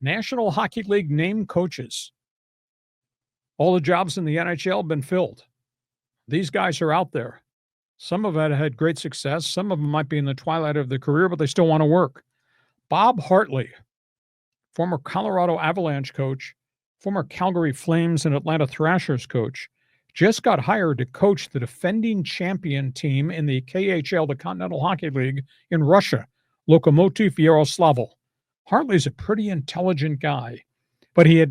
National Hockey League named coaches. All the jobs in the NHL have been filled. These guys are out there. Some of them had great success. Some of them might be in the twilight of their career, but they still want to work. Bob Hartley, former Colorado Avalanche coach, former Calgary Flames and Atlanta Thrashers coach, just got hired to coach the defending champion team in the KHL, the Continental Hockey League, in Russia, Lokomotiv Yaroslavl. Hartley's a pretty intelligent guy, but I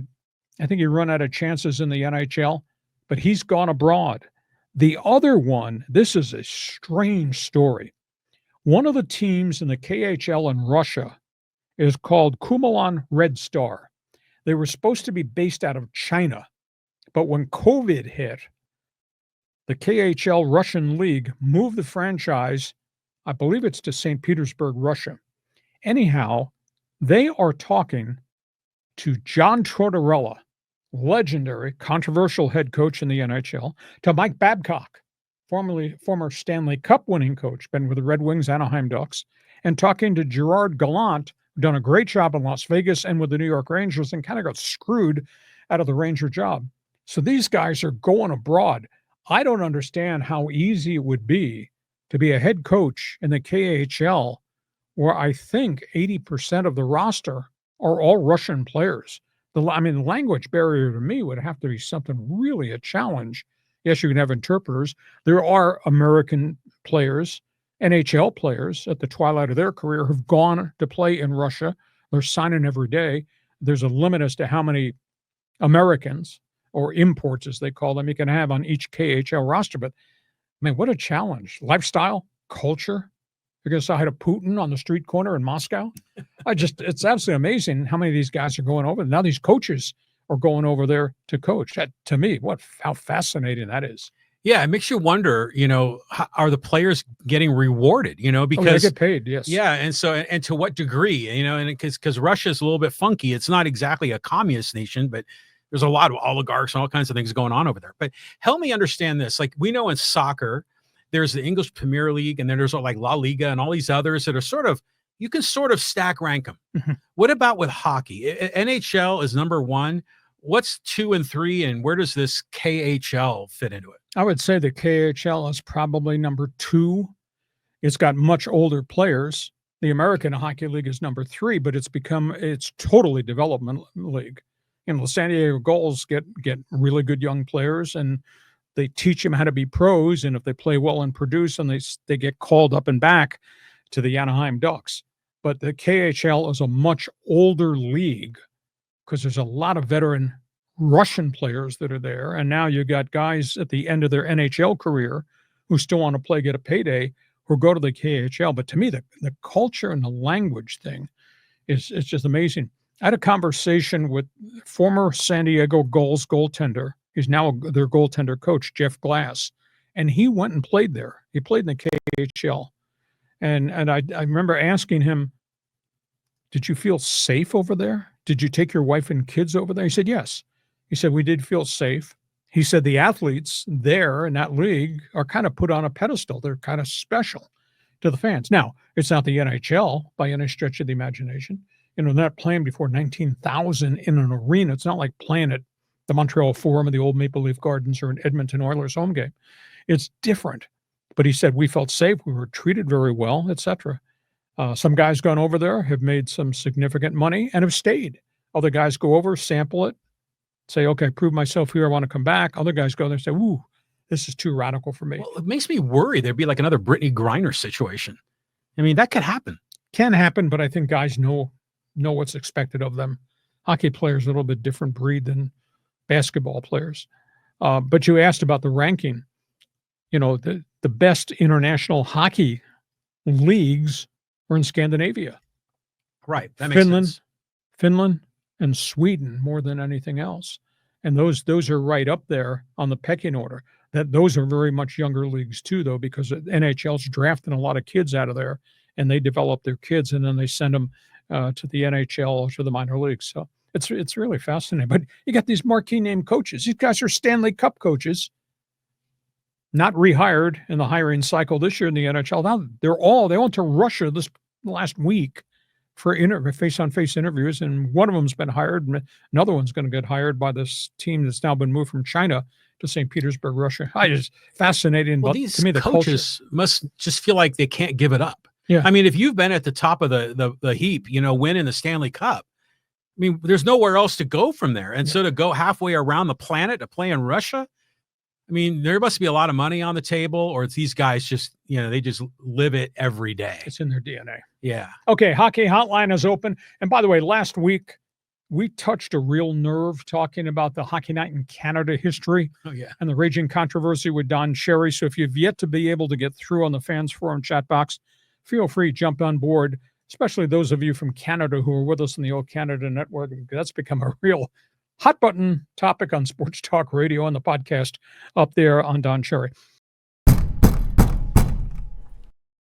think he run out of chances in the NHL, but he's gone abroad. The other one, this is a strange story. One of the teams in the KHL in Russia is called Kumalan Red Star. They were supposed to be based out of China, but when COVID hit, the KHL Russian League moved the franchise, I believe it's to St. Petersburg, Russia. Anyhow, they are talking to John Tortorella, legendary, controversial head coach in the NHL, to Mike Babcock, former Stanley Cup winning coach, been with the Red Wings, Anaheim Ducks, and talking to Gerard Gallant, done a great job in Las Vegas and with the New York Rangers and kind of got screwed out of the Ranger job. So these guys are going abroad. I don't understand how easy it would be to be a head coach in the KHL, where I think 80% of the roster are all Russian players. The language barrier to me would have to be something really a challenge. Yes, you can have interpreters. There are American players, NHL players at the twilight of their career who've gone to play in Russia. They're signing every day. There's a limit as to how many Americans or imports, as they call them, you can have on each KHL roster. But, what a challenge. Lifestyle, culture. You're going to say hi to Putin on the street corner in Moscow. It's absolutely amazing how many of these guys are going over. Now these coaches are going over there to coach. That, to me, how fascinating that is. Yeah, it makes you wonder, are the players getting rewarded, because they get paid, yes. Yeah, and to what degree, and because Russia's a little bit funky. It's not exactly a communist nation, but there's a lot of oligarchs and all kinds of things going on over there. But help me understand this. Like, we know in soccer, there's the English Premier League, and then there's like La Liga and all these others that are you can stack rank them. Mm-hmm. What about with hockey? NHL is number one. What's 2 and 3, and where does this KHL fit into it? I would say the KHL is probably number 2. It's got much older players. The American Hockey League is number 3, but it's totally development league. The San Diego Gulls get really good young players, and they teach them how to be pros. And if they play well and produce, and they get called up and back to the Anaheim Ducks. But the KHL is a much older league because there's a lot of veteran Russian players that are there. And now you got guys at the end of their NHL career who still want to play, get a payday, who go to the KHL. But to me, the culture and the language thing is just amazing. I had a conversation with former San Diego Gulls goaltender. He's now their goaltender coach, Jeff Glass. And he went and played there. He played in the KHL. And I remember asking him, did you feel safe over there? Did you take your wife and kids over there? He said, yes. He said, we did feel safe. He said the athletes there in that league are kind of put on a pedestal. They're kind of special to the fans. Now, it's not the NHL by any stretch of the imagination. They're not playing before 19,000 in an arena. It's not like playing at the Montreal Forum or the old Maple Leaf Gardens or an Edmonton Oilers home game. It's different. But he said, we felt safe. We were treated very well, etc. Some guys gone over there have made some significant money and have stayed. Other guys go over, sample it, say, okay, prove myself here. I want to come back. Other guys go there and say, ooh, this is too radical for me. Well, it makes me worry there'd be like another Brittany Griner situation. That could happen. Can happen, but I think guys know what's expected of them. Hockey players are a little bit different breed than basketball players. But you asked about the ranking. The best international hockey leagues are in Scandinavia. Right. That makes sense. Finland and Sweden more than anything else. And those are right up there on the pecking order. Those are very much younger leagues too, though, because NHL's drafting a lot of kids out of there, and they develop their kids, and then they send them to the NHL or to the minor leagues. So it's really fascinating. But you got these marquee name coaches. These guys are Stanley Cup coaches, not rehired in the hiring cycle this year in the NHL. Now they went to Russia this last week for face-on-face interviews, and one of them's been hired, and another one's going to get hired by this team that's now been moved from China to St. Petersburg, Russia. I just fascinating. Well, But these to me, the coaches must just feel like they can't give it up. Yeah. I mean, if you've been at the top of the heap, winning the Stanley Cup, I mean, there's nowhere else to go from there. And so to go halfway around the planet to play in Russia, I mean, there must be a lot of money on the table, or it's these guys just, they just live it every day. it's in their DNA. Yeah. Okay, Hockey Hotline is open. And by the way, last week, we touched a real nerve talking about the Hockey Night in Canada history. Oh, yeah. And the raging controversy with Don Cherry. So if you've yet to be able to get through on the Fans Forum chat box, feel free to jump on board, especially those of you from Canada who are with us in the old Canada Network. That's become a real hot button topic on Sports Talk Radio and the podcast up there on Don Cherry.